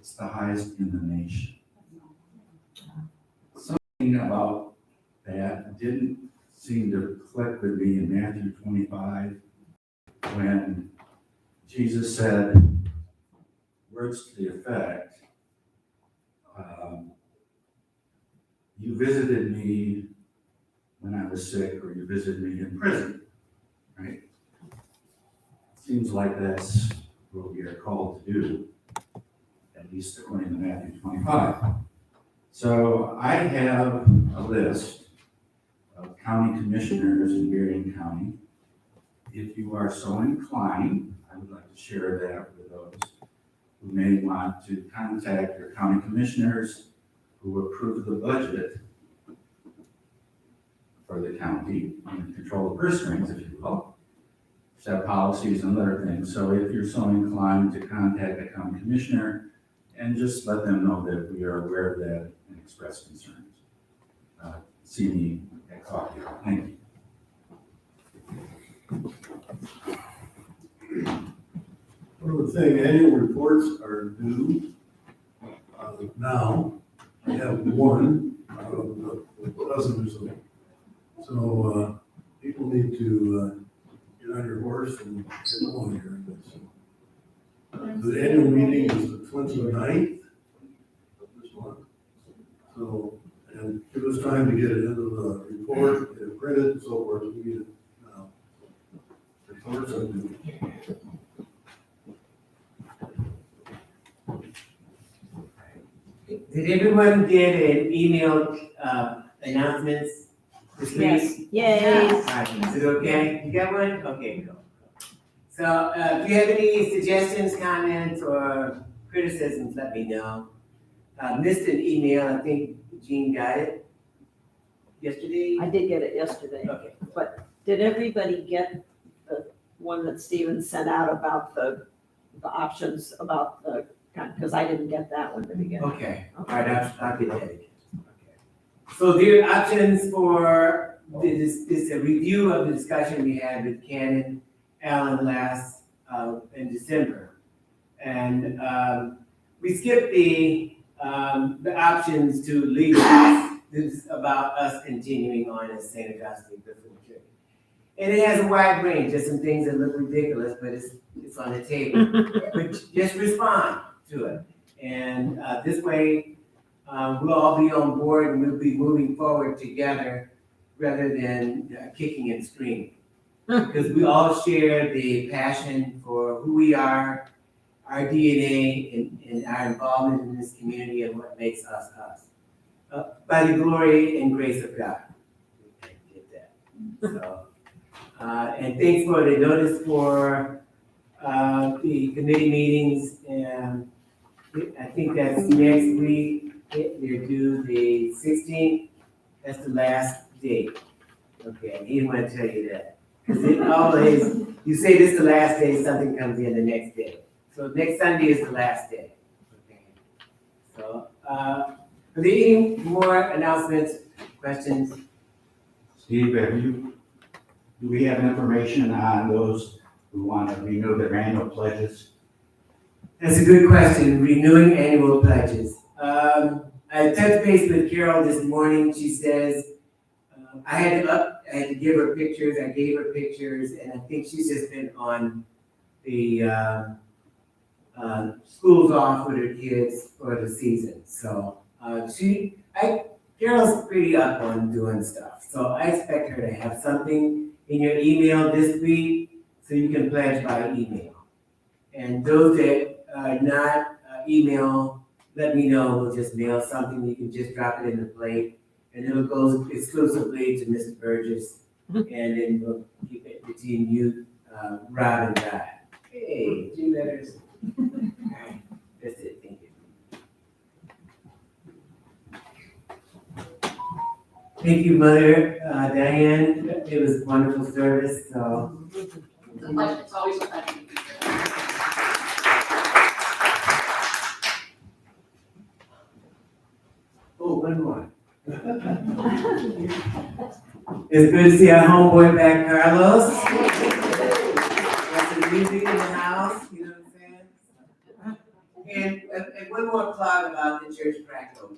It's the highest in the nation. Something about that didn't seem to click with me in Matthew 25 when Jesus said words to the effect, you visited me when I was sick, or you visited me in prison, right? Seems like that's what we are called to do, at least according to Matthew 25. So I have a list of county commissioners in Berrien County. If you are so inclined, I would like to share that with those who may want to contact your county commissioners who approve the budget for the county and control the purse strings, if you will, set policies and other things. So if you're so inclined to contact a county commissioner and just let them know that we are aware of that and express concerns, see me at coffee. Thank you. One of the things, annual reports are due now. I have one out of the dozens of them. So people need to get on your horse and get going here. The annual meeting is the 29th of this month. So, and give us time to get it into the report, get it printed, and so forth. We get it now. Reports are due. Did everyone get an email announcements this week? Yay. Alright, is it okay? You got one? Okay, cool. So if you have any suggestions, comments, or criticisms, let me know. Missed an email, I think Jean got it yesterday? I did get it yesterday, Okay. but did everybody get the one that Steven sent out about the options about the, because I didn't get that one to begin with. Okay, all right, I'll get that again. Okay. So there are options for this a review of the discussion we had with Canon, Alan last in December. And we skipped the options to legalize. This is about us continuing on as St. Augustine Episcopal Church. And it has a wide range. There's some things that look ridiculous, but it's on the table. But just respond to it. And this way, we'll all be on board and we'll be moving forward together rather than kicking and screaming. Because we all share the passion for who we are, our DNA, and our involvement in this community and what makes us us. By the glory and grace of God. We can get that. So, and thanks for the notice for the committee meetings, and I think that's next week. They're due the 16th. That's the last date. Okay, he didn't want to tell you that. Because it always, you say this is the last day, something comes in the next day. So next Sunday is the last day. Okay. So, are there any more announcements, questions? Steve, do we have information on those who want to renew their annual pledges? That's a good question, renewing annual pledges. I touched base with Carol this morning. She says, I had to give her pictures. I gave her pictures, and I think she's just been on the schools off with her kids for the season. So Carol's pretty up on doing stuff. So I expect her to have something in your email this week so you can pledge by email. And those that are not email, let me know. We'll just mail something. You can just drop it in the plate. And it'll go exclusively to Mr. Burgess. And then we'll keep it between you, Rob, and God. Hey, 2 letters. All right, that's it. Thank you. Thank you, Mother Diane. It was a wonderful service. So. It's a pleasure. It's always a pleasure. Oh, one more. It's good to see our homeboy back, Carlos. Got some music in the house, you know what I'm saying? And one one more plug about the church practical.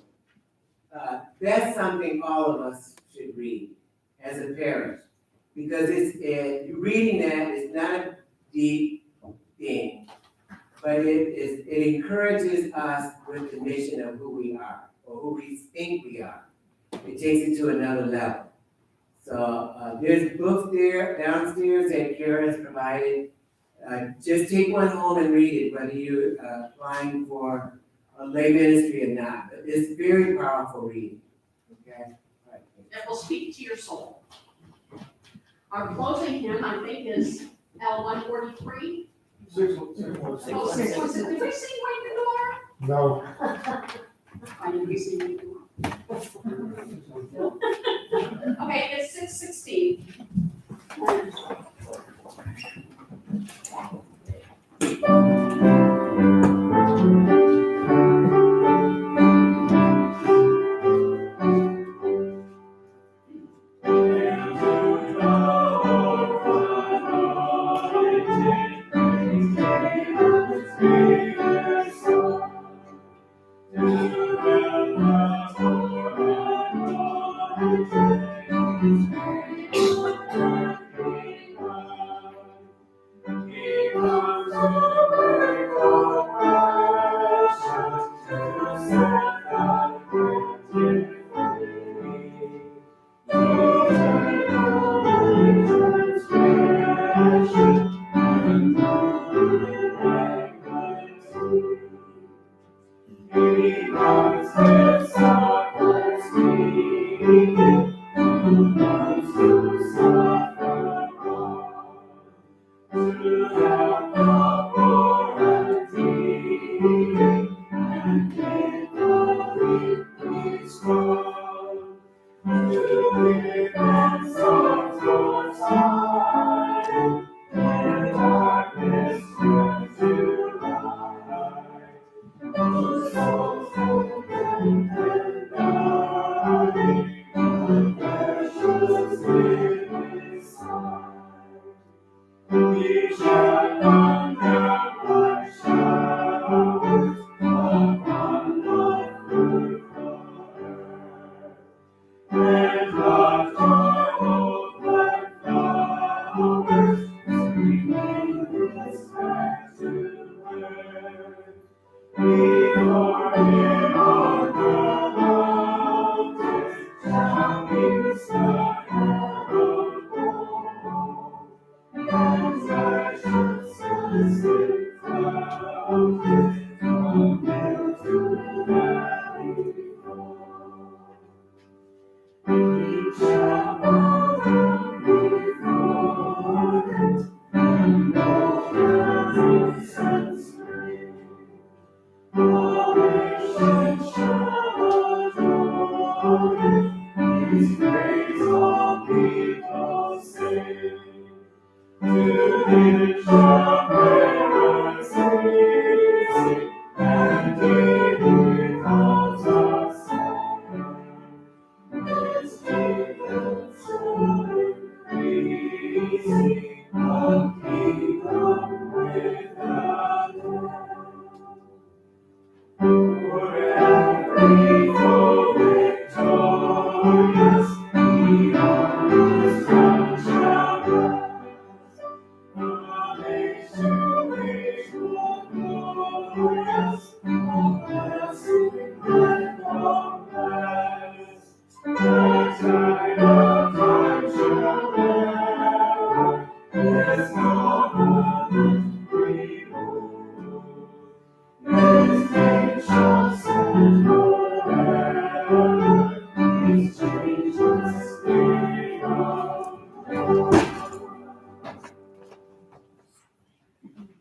That's something all of us should read as a parish, because reading that is not a deep thing, but it encourages us with the mission of who we are, or who we think we are. It takes it to another level. So there's books there downstairs that Kara has provided. Just take one home and read it, whether you're applying for a lay ministry or not. But it's very powerful reading. Okay? Right. That will speak to your soul. Our closing hymn, I think, is L 143. Oh, 616. Did we sing Wake the Door? No. I didn't we sing Wake the Door? Okay, it's 616.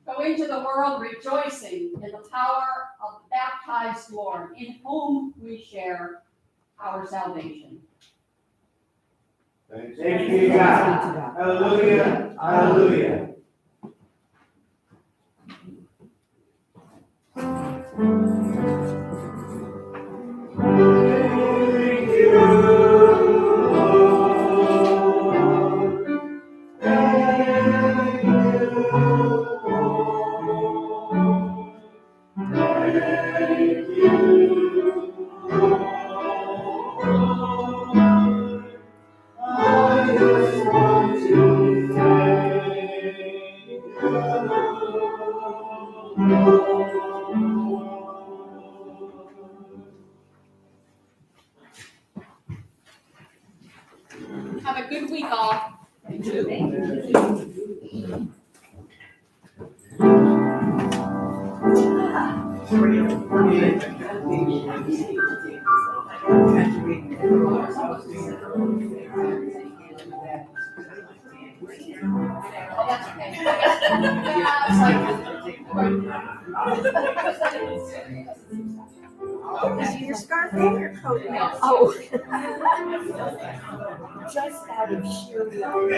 Go into the world rejoicing in the power of the baptized Lord, in whom we share our salvation. Thanks be to God. Hallelujah. Hallelujah. Thank you, Lord. Thank you, Lord. Thank Have a good week, all. Is your scarf and your coat now? Oh. Just out of sheer Look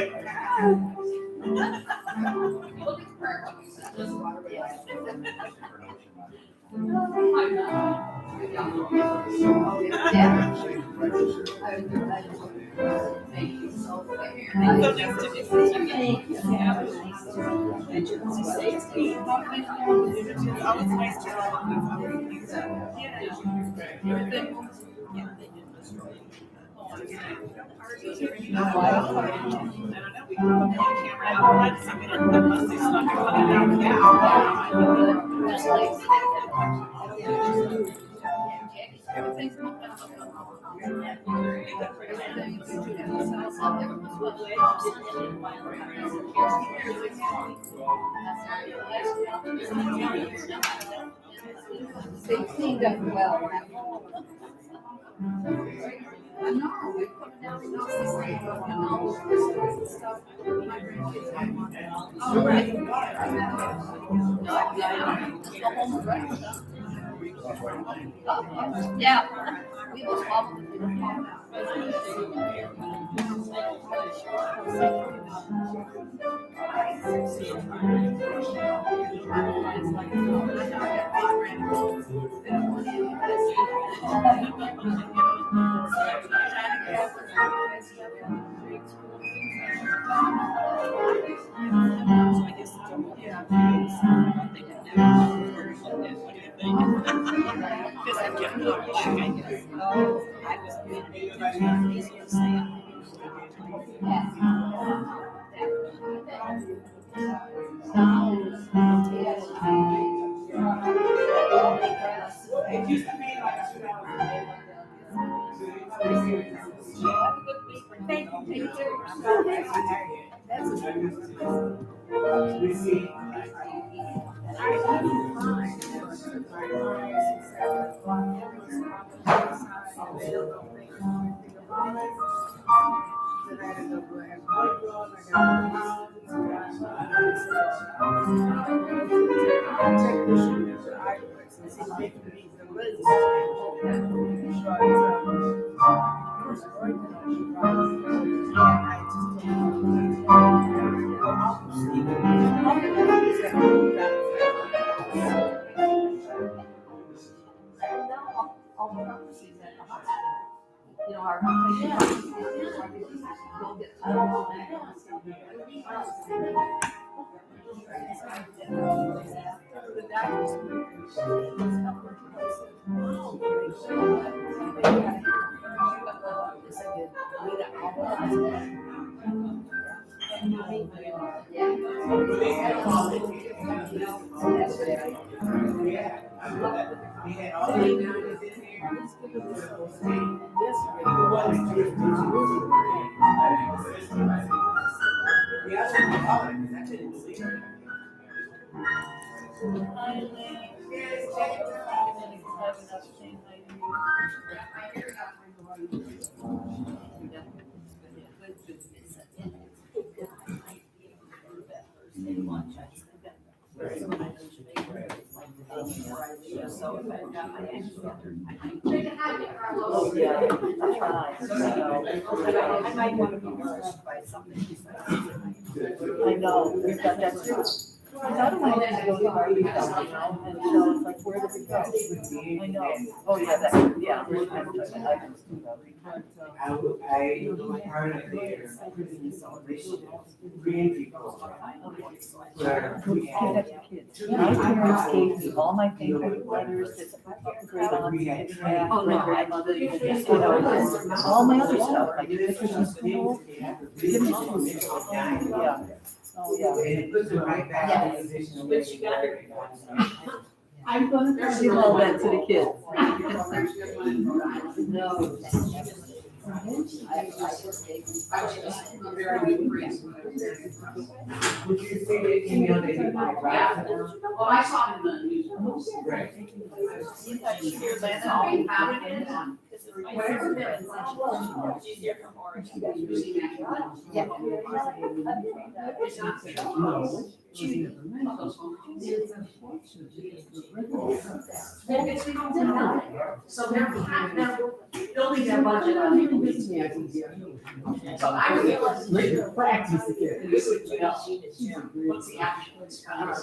at her. They cleaned up well. I know, we put it down, and all this stuff. Oh, right. Yeah. We was It used to be like 2 hours. Thank you. We see. You know, our. I might want to be nourished by something. I know, we've got that too. I don't want to go to Barbie, you know, and so it's like, where do we go? I know. Oh, yeah, that, yeah. I heard of their prison celebration, green people. Where we had My parents gave me all my favorite letters, great aunts, and Oh, no, my mother, you know, all my other stuff, like pictures from school. Give me some. Yeah. Oh, yeah. And it puts it right back in the position. But you got it. I'm gonna give all that to the kids. No. I was just a very good reason. Would you say that email that you might Yeah, write? well, I saw it in the news. Right. Whatever it is. It's not. No. So they're building their budget on it. So I realized. Practice again. What's the action? It's kind of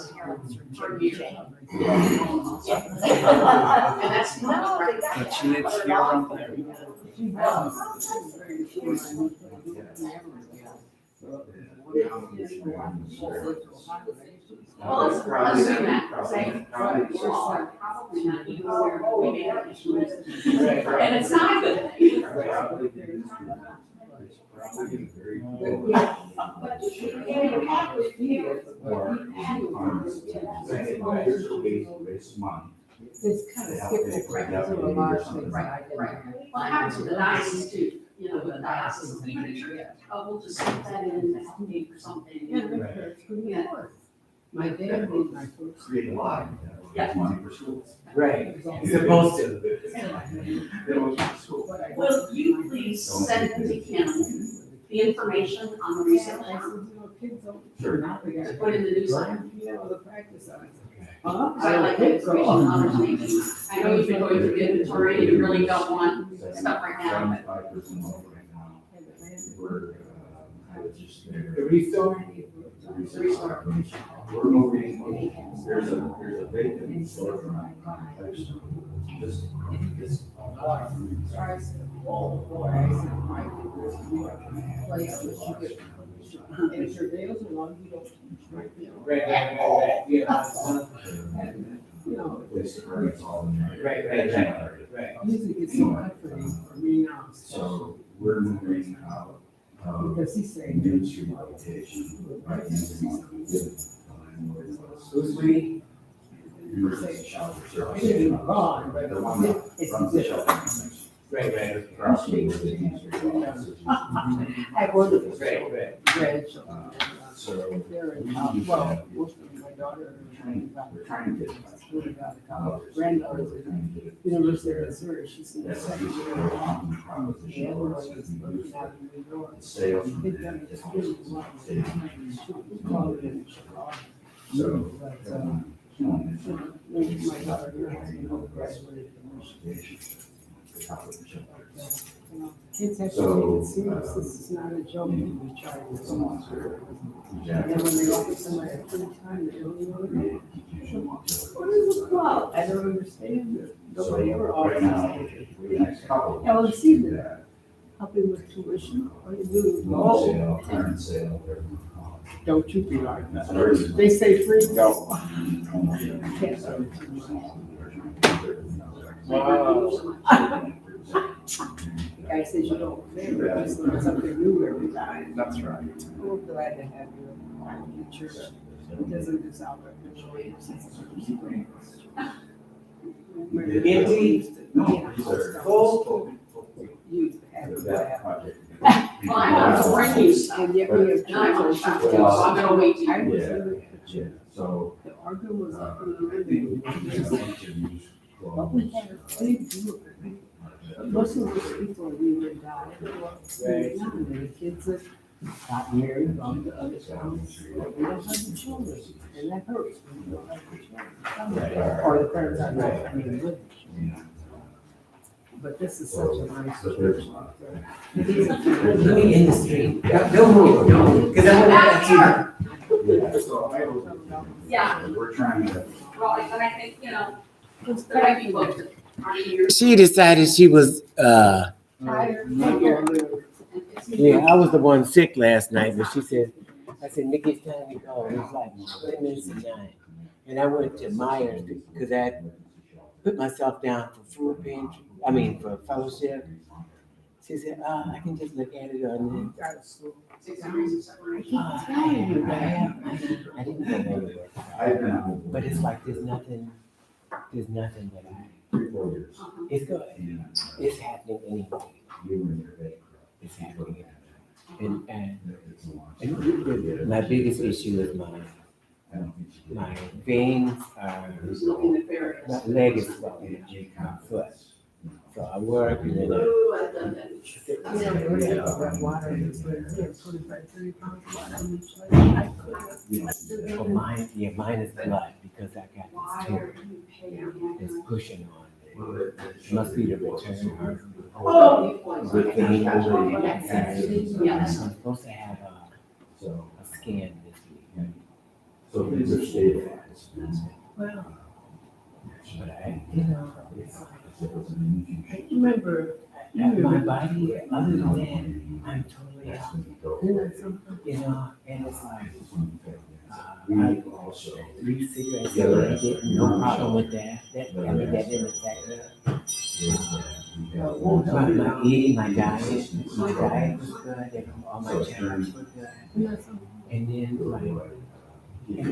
for you. And that's. But she lives here around there. Well, let's do that. Say, probably not even where we made our issues. And it's not a good thing. It's kind of skipping right through a lot of things. Right. Well, it happens with the diocese too, you know, with the diocese. We'll just stick that in to help me for something. Yeah. My dad made my first. Create a lot. Yeah. Money for schools. Right, you're supposed to. Will you please send to Canon the information on the recent term? Sure. To put in the newsletter? Yeah, well, the practice on it. I like the information on others maybe. I know you've been going through the inventory, you really don't want stuff right now. 75% off right now. We're, I was just there. The restore? We're moving, there's a vacant storefront next to this. And if your nails are long, you don't. Right, yeah. You know, Place to bring it all in there. Right. music is so comforting for me now. So we're moving out of Because he's saying. Main Street location, right into the Who's we? University Shelter I Service. didn't even gone, but The one that it's. runs the shelter. Right. Across from where the Main Street office is. I worked Right. grandchildren. So They're in, well, most of my daughter we're trying to get it. Granddaughters We're at trying to get it. University of Missouri, she's in the That's a second huge year. proposition. The other one is looking out in New York. Sales. I think that just really wants to call it in Chicago. So. But, maybe my daughter graduated from Michigan. You know, it's actually, it's serious, this is not a joke, we try to. Someone's here. And then when they offer somebody a free time, they don't even know. What is it about? I don't understand it. Nobody ever Right offers now, it. we next couple. Yeah, well, see that. Helping with tuition, or you do, Loan sale, clearance sale, whatever you call it. don't you be like That's that. very. They say free, go. The guy says you don't pay, but just learn something new every time. That's right. We're glad to have you in the church. It doesn't just out there. Empty? No, these are. Full? You have That to project. Well, I want to bring you stuff. And yet we have And I want churches. to shop too, so I'm gonna wait till I you. was Yeah. in the Yeah, so. The argument was up in the I living think room. there's a bunch of use But we clothes. had a big group. Most of those people we were dying. And the kids that got married, gone to other towns. But we don't have the children, and that hurts. when you don't have the children. Or the parents are not, I mean, living. Yeah. But this is such a nice So church. there's- Let me in the street. Don't move, because I want Back to Yeah, so I was, Yeah, we're trying to. well, and I think, you know, there might be folks that aren't here. She decided she was, Tired. yeah, I was the one sick last night, but she said, I said, Nikki, it's time to go. It was like 20 minutes to 9. And I went to Myers because I put myself down for food pantry, for fellowship. She said, I can just look at it on there. 6 degrees of separation. I didn't go anywhere. I've been out But it's like there's nothing that 3-4 years. it's good. And, It's happening anyway. is happening. And my biggest issue is my veins are, my leg is swelling, my foot. So I work and then mine is blood because I got this tumor that's pushing on me. It must be the return heart. Good thing. I'm supposed to have a scan this week. So things are stable. Well, but I remember my body, other than that, I'm totally healthy. And it's like, I 3 cigarettes a day, no problem with that. That didn't affect me. My eating, my diet was good, and all my checkups were good. And then,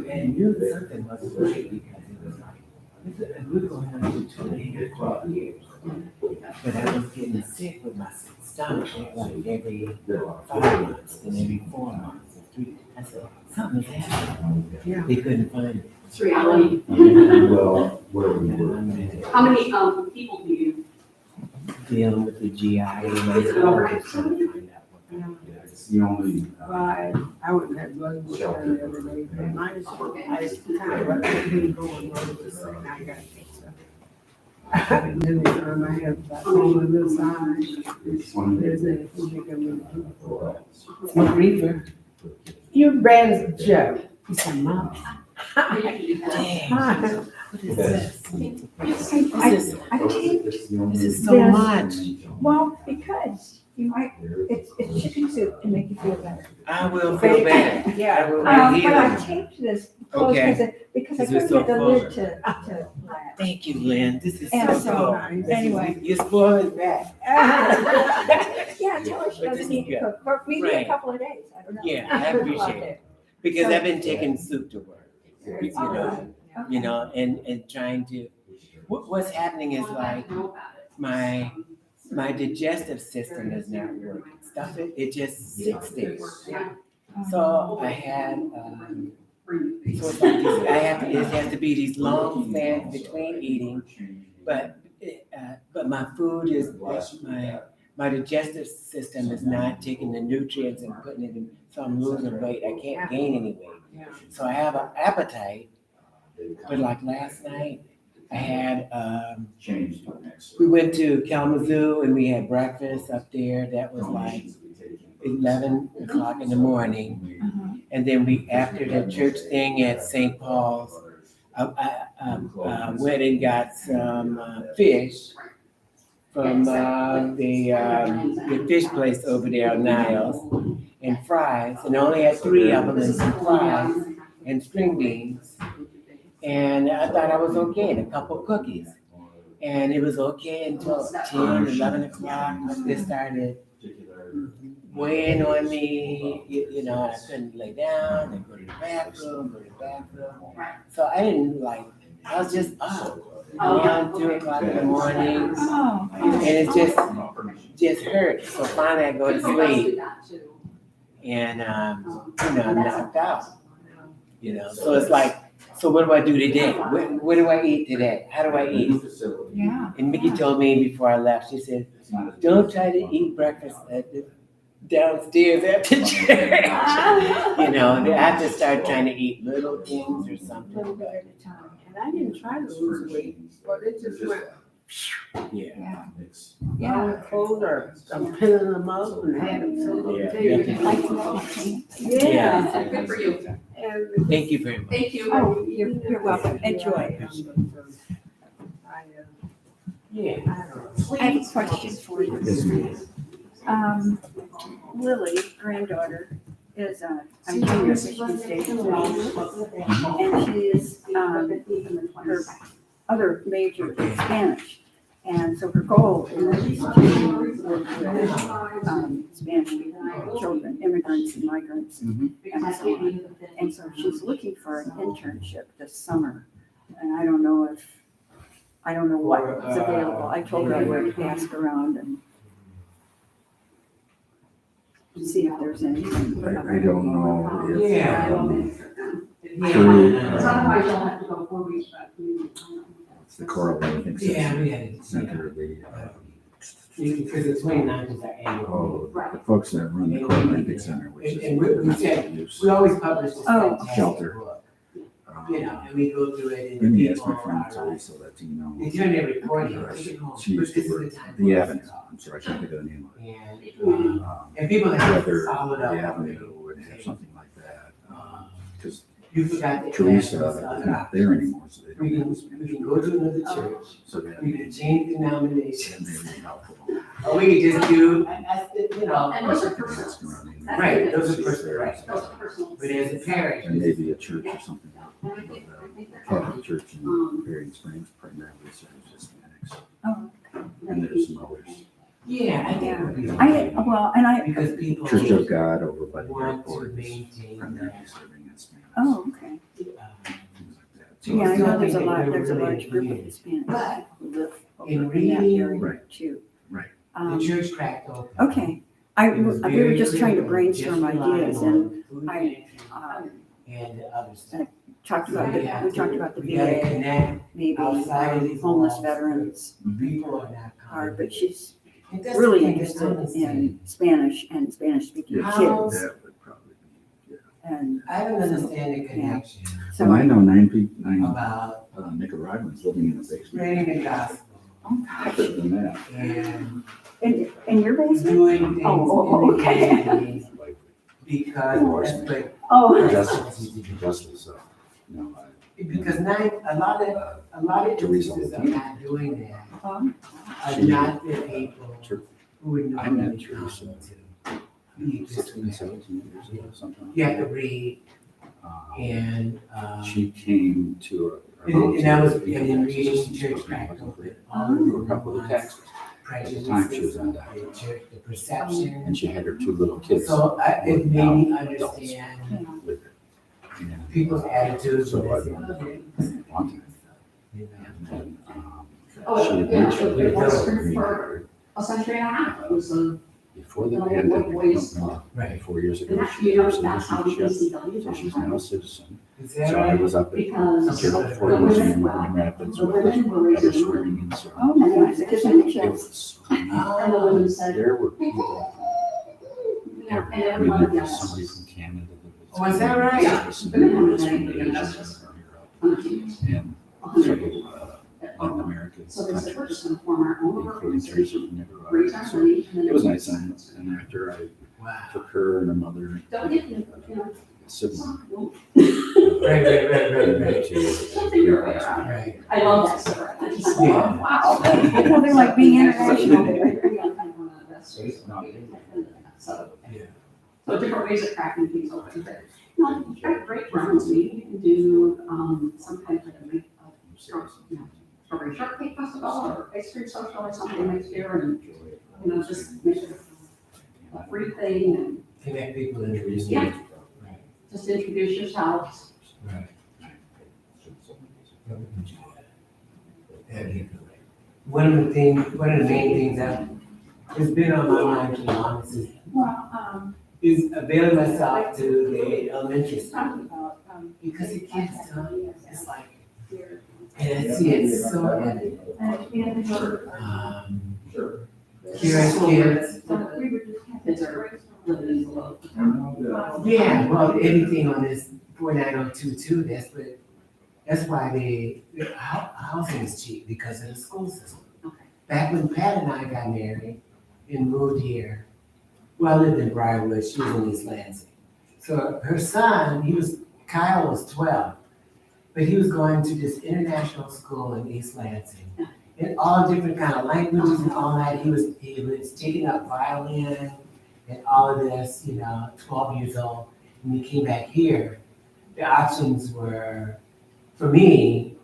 and knew something wasn't right because it was like, we're going on to 2.5 years. But I was getting sick with my stomach like every 5 months and every 4 months and 3. I said, something's happening. They couldn't find it. Well, where we were. How many, people do you? Dealing with the GI and I was just trying to find out what kind of. It's the only. I wouldn't have blood work the other day. Mine is, I kind of let everything go and roll this thing. I got it. And then I have that hole in this eye. There's anything you can do. Smoke reefer. You're bad as a joke. He said, Mom. What is this? This is so much. Well, because you might, it's chicken soup to make you feel better. I will feel better. I will But I heal. taped this close because I Because it's couldn't so get the full. lid to latch. Thank you, Lynn. This is And so so, cool. anyway. You're spoiling that. Yeah, tell her she But this doesn't is need to good. cook for maybe Right. a couple of days, I don't know. Yeah, I appreciate it. Because I've been taking soup to work, and trying to, what's happening is like, my digestive system is not working. Stuff it just sits there. So I had, so it's like this, it has to be these long spans between eating, but my food is, my digestive system is not taking the nutrients and putting it in, so I'm losing weight. I can't gain any weight. So I have an appetite, but like last night, I had, we went to Kalamazoo and we had breakfast up there. That was like 11 o'clock in the morning. And then after the church thing at St. Paul's, I went and got some fish from the fish place over there on Niles and fries. And I only had 3 of them and some fries and string beans. And I thought I was okay, and a couple of cookies. And it was okay until 10, 11 o'clock. They started weighing on me, I couldn't lay down and go to the bathroom. So I didn't I was just up around 2 o'clock in the morning. And it just hurt. So finally I go to sleep. And, I'm knocked out, So it's like, so what do I do today? What do I eat today? How do I eat? Yeah. And Mickey told me before I left, she said, don't try to eat breakfast downstairs at the church. I have to start trying to eat little things or something. Little bit at a time. And I didn't try to lose weight, but it just went. Yeah. My clothes I'm pinning them up and had them so Yeah. Yeah. Good for you. And Thank you very much. Thank you. Oh, you're welcome. Enjoy. Yeah. I have a question for you. Lily, granddaughter, is a junior these days. And she is, her other major is Spanish. And so her goal is to work with Spanish children, immigrants and migrants, and so on. And so she's looking for an internship this summer. And I don't know what is available. I told her I would ask around and to see if there's anything. I don't know if, Yeah. True. Otherwise you'll have to go 4 weeks back. it's the Coral Banking Yeah, we had it. Center, Because the 29th is our annual. the folks that run the Coral Banking Center, which is. And we said, use, we always publish this Oh. fantastic Shelter. book, um, you know, and we go through it and Let me people ask my friend are like, Teresa Latino. they turn their recording, on, take it home, She but used this to is work the time. the for us to Avenue. talk. I'm sorry, I can't think of the name of it. And, and people have Whether followed up. the Avenue would have something like that. Because You forgot the Teresa, international they're stuff. not there anymore, so they We don't can, have Spanish. we can go to another church, So that we may can change that denominations, may be helpful. or we can just do, you know, And those are That's personal. running. Right, those are She's personal, there. right. Those are personal. but as a parish, And maybe a church or something. But the Catholic Church in Berrien Springs primarily serves Hispanics. Oh, And there's some others. yeah, I think it would be. Because people Church of God over by the want to airport is maintain primarily that. serving Hispanics. oh, okay. Things like that. So Yeah, I still know there's a think lot, that there's a we're large group of really- Hispanics But who live in over in that reading- area Right. too. Right. The church cracked open. Okay, we It was were very just trying to critical, brainstorm just relying ideas on and food I, pantry um, and the other stuff. talked about We have we to- talked about the we gotta VA, connect maybe outside of these homeless walls. veterans People are not are, coming. but she's It doesn't really make interested sense. in Spanish and Spanish-speaking Yeah, How- kids. that would probably be, yeah. And I don't understand the connection So I know nine about Nicaraguans living in the basement. spreading the gospel Other than that, and in your basement? doing things Oh, in the okay. community because that's what Oh, justly so. No, because a lot of Teresa churches are Latino. not doing that. um, Are not the people who would I met normally Teresa come to. be 16, this way. 17 years ago, something. You have to read Um, and, She came to a. and I was, and in reading church practice, all We the were a couple of texts, prejudices, time she was on that. the church, the perception. and she had her two little kids So it made me understand with her. And, people's attitudes. So when I've they been see there kids, a long time. you know. And then, Oh, she yeah, eventually it was remarried for a century and a half. It was a, before the No, pandemic, I boys. don't know, Right. 4 years and ago. that, She you know, had that's how the citizenship, ECW so she's got now a started. citizen. Is So that I right? was up at Because Gerald the Ford women, Museum in well, Rapids the where women were they were raising swearing in. So oh, nice, it citizenship. was, and the Oh, women said, there were people yeah, and everywhere. I mean, everybody there was else. somebody from Canada. Oh, is that right? Yeah. Somebody was from Asia, from Europe, On the teams. and 100 several Latin American So they said, we're just countries, gonna form our own including Teresa organization, from Nicaragua. raise our So money, and then. it was nice, and after I wow. took her and her mother, Don't get, you know, sibling, Right, back to something you're right around. right. I love that story. I just thought, Yeah. wow. Nothing like being international. So, Yeah. so different ways of cracking things open, but, you know, you try to break grounds, maybe you can do, some kind of like a make, you know, strawberry shortcake festival or ice cream social or something next year, and, you know, just make it a free thing, and Connect people in the region. Yeah. Right, just introduce yourselves. right. That'd be good. One of the main things that has been on my mind, to be honest, is availing myself to the elementary school. Because it gets done, it's like, and I see it so evident. Curious kids. Kids are living in the low. Yeah, well, anything on this 49022, that's why the housing is cheap, because of the school system. Okay. Back when Pat and I got married and moved here, well, I lived in Briarwood, she was in East Lansing. So her son, Kyle was 12, but he was going to this international school in East Lansing. And all different kind of languages and all that. He was taking up violin and all of this, 12 years old. When he came back here, the options were, for me,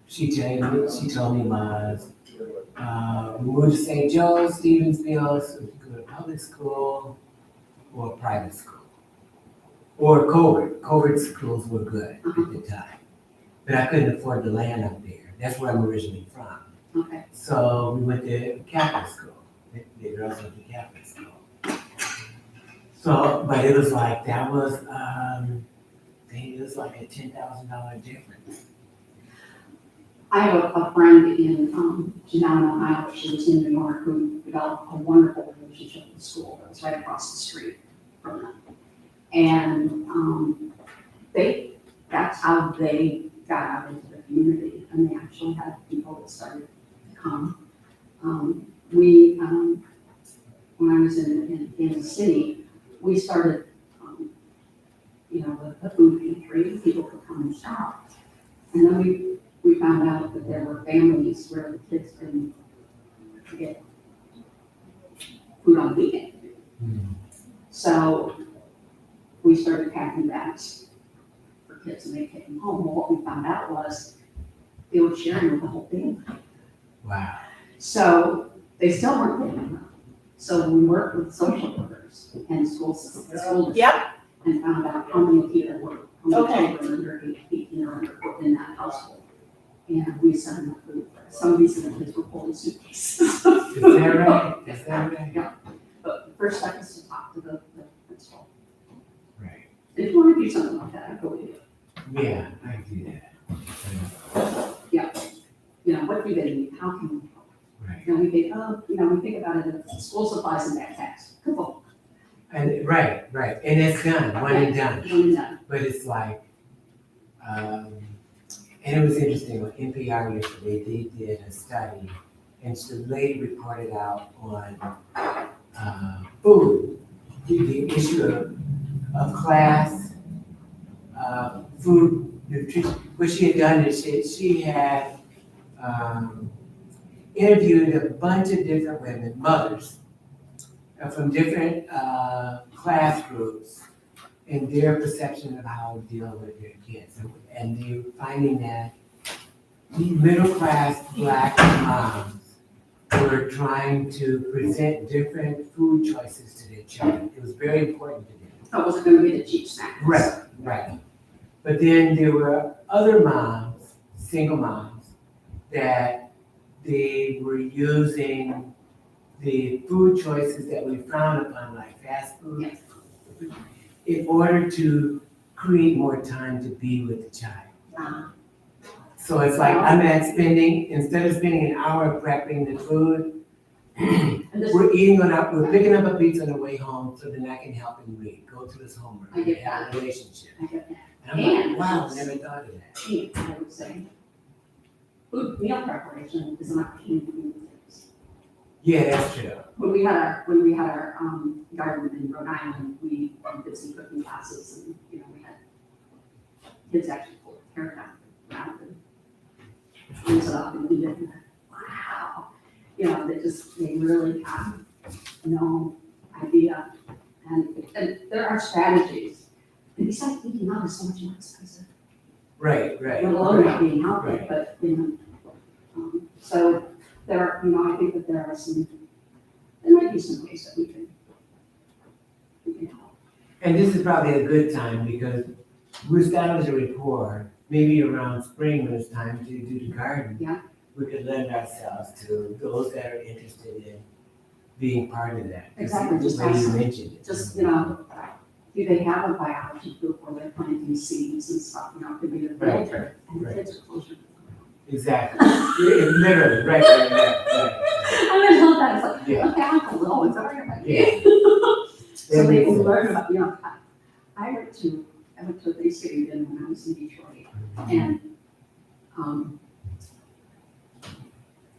she told me was, we moved to St. Joe, Stevensville, so we could go to public school or private school. Or Covert. Covert schools were good at the time. But I couldn't afford the land up there. That's where I'm originally from. Okay. So we went to Catholic school. The girls went to Catholic school. So, but it was like, that was, it was like a $10,000 difference. I have a friend in, she's now in Ohio, she was in New York, who developed a wonderful relationship with the school that was right across the street from them. And, that's how they got out into the community, and they actually had people that started to come. When I was in Kansas City, we started, the food pantry, people could come and shop. And then we found out that there were families where the kids couldn't get food on the weekend. So we started packing bags for kids, and they take them home. Well, what we found out was they were sharing with the whole family. Wow. So they still weren't getting them. So we worked with social workers and school districts and found out how many people were, how many children under 18 or under were in that household. And we sent them food. Some of these little kids were holding suitcases. Is that right? Is that right? Yeah. But the first step is to talk to the principal. Right. If you want to do something like that, I'd go with you. Yeah, I do that. What do they need? How can we help? Right. We think about it as school supplies and backpacks. Cool. And right, and it's done, one and done. One and done. But it's like, and it was interesting, on NPR yesterday, they did a study, and so the lady reported out on food, the issue of class, food, nutrition. What she had done is she had interviewed a bunch of different women, mothers, from different class groups, and their perception of how to deal with their kids. And they were finding that middle-class Black moms were trying to present different food choices to their children. It was very important to them. So it wasn't going to be the cheap snack. Right. But then there were other moms, single moms, that they were using the food choices that we frown upon, like fast food, Yes. in order to create more time to be with the child. So it's like, instead of spending an hour prepping the food, we're picking up a pizza on the way home, so then I can help him read, go through his homework, I get have a relationship. I get that. And I'm like, wow, I never thought of that. And I would say, food meal preparation is an opportunity to do things. Yeah, that's true. When we had our garden in Rhode Island, we did some cooking classes, and we had kids actually pull their hair down around and rinse it up and eat it. Wow, they really have no idea, and there are strategies. And besides, eating out is so much more expensive. Right. Let alone not being healthy, Right. but so there are, I think that there might be some ways that we can help. And this is probably a good time because we established a rapport, maybe around spring when it's time to do the garden. Yeah. We could lend ourselves to those that are interested in being part of that. Exactly, just The way you ask- mentioned it. Do they have a biology group where they're planting seeds and stuff, it could be a field trip, and the Right. kids are closer to them. Exactly. Yeah, literally, right. I don't know that, it's like, Yeah. okay, I'm a little, it's already like, Yeah. So That they makes will sense. learn about, I went to a Thanksgiving dinner when I was in Detroit, and,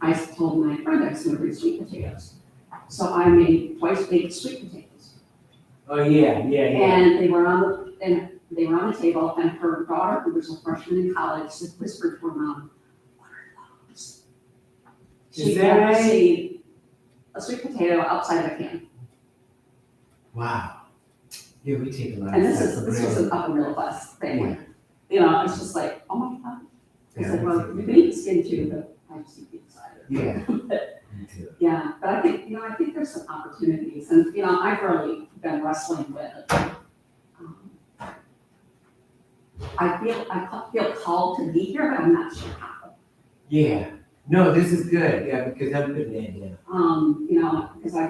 I told my friend I was gonna bring sweet potatoes. So I made twice baked sweet potatoes. Oh, yeah. And they were on the table, and her daughter, who was a freshman in college, just whispered to her mom, "What are those?" Is She that had right? seen a sweet potato outside of a can. Wow. Yeah, we take a lot And of this stuff for was granted. an upper middle class family. Yeah. It's just like, oh my God. I Yeah, said, me well, too. you can eat the skin too, but I just eat the inside. Yeah. Me too. Yeah, but I think there's some opportunities, and, I've really been wrestling with, I feel called to be here, but I'm not sure how. Yeah. No, this is good. Yeah, because I'm putting that down. Because I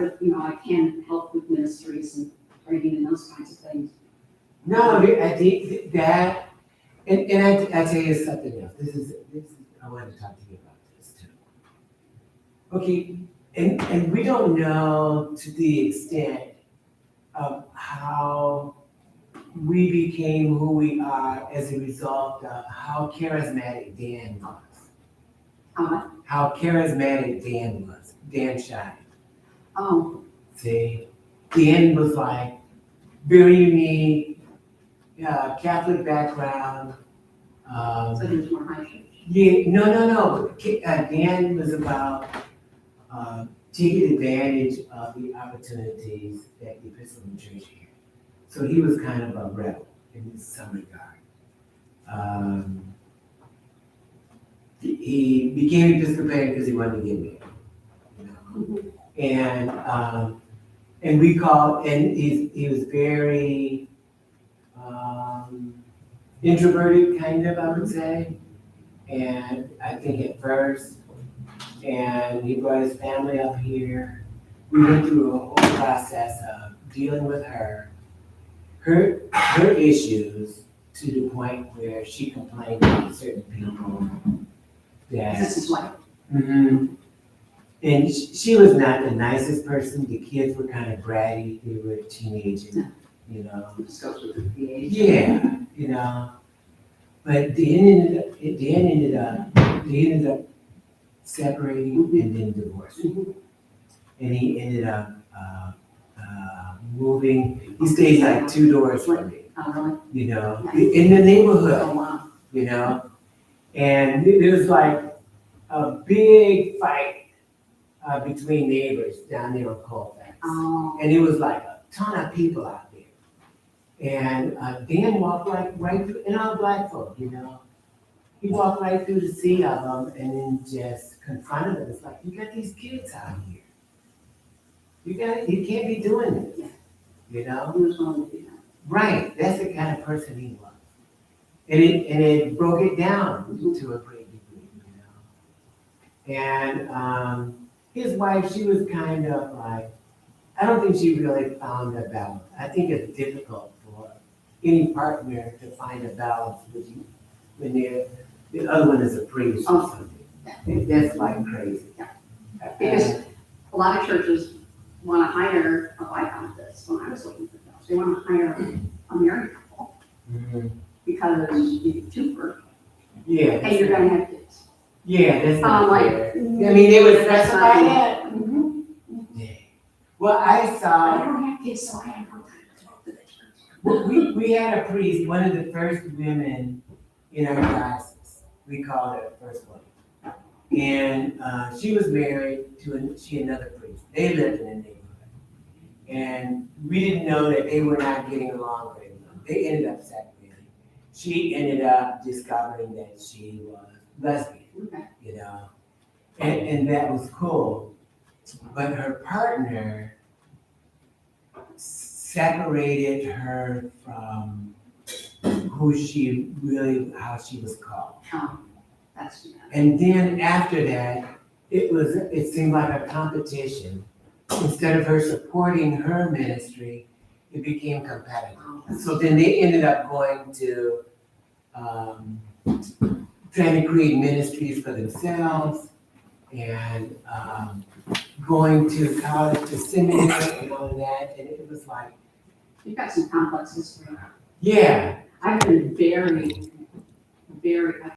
can help with ministries and grading and those kinds of things. No, I think that, and I tell you something else, this is, I wanted to talk to you about this too. Okay, and we don't know to the extent of how we became who we are as a result of how charismatic Dan was. How charismatic Dan was, Dan Shine. Oh, See, Dan was like very unique, Catholic background. so there's more high church. Yeah, no. Dan was about taking advantage of the opportunities that the Episopal Church had. So he was kind of a rebel in some regard. He became Episcopalian because he wanted to get married. You know? And we called, and he was very introverted, kind of, I would say. And I think at first, and he brought his family up here. We went through a whole process of dealing with her issues to the point where she complained about certain people that. This is what, Mhm. And she was not the nicest person. The kids were kind of bratty. They were teenagers, you know. just goes with the age. Yeah, you know. But they ended up separating and then divorcing. And he ended up moving. He stayed like 2 doors from me, Oh, really? you know, in the neighborhood, Oh, wow. you know. And there was like a big fight between neighbors down there on Colfax. Oh, And it was like a ton of people out there. And Dan walked right through, and all black folk, you know. He walked right through the sea of them and then just confronted them. It's like, you got these kids out here. You can't be doing this, you know? who was willing to do that? Right, that's the kind of person he was. And it broke it down to a great degree, you know? And his wife, she was kind of like, I don't think she really found a balance. I think it's difficult for any partner to find a balance when the other one is a priest or something. That's like crazy. Because a lot of churches want to hire, I found this when I was looking for jobs, they want to hire a married couple because you get cheaper Yeah. and you're gonna have kids. Yeah, that's not like, fair. I mean, they would specify that. Mhm. Yeah. Well, I I saw, don't have kids, so I have no time to talk to the church. we had a priest, one of the first women in our diocese. We called her first woman. And she was married to another priest. They lived in the neighborhood. And we didn't know that they were not getting along very well. They ended up separating. She ended up discovering that she was lesbian, Okay. you know, and that was cool. But her partner separated her from how she was called. That's too bad. And then after that, it seemed like a competition. Instead of her supporting her ministry, it became competitive. So then they ended up going to, trying to create ministries for themselves and going to college, to seminary and all of that. And it was like, You've got some complex history. yeah, I've been very,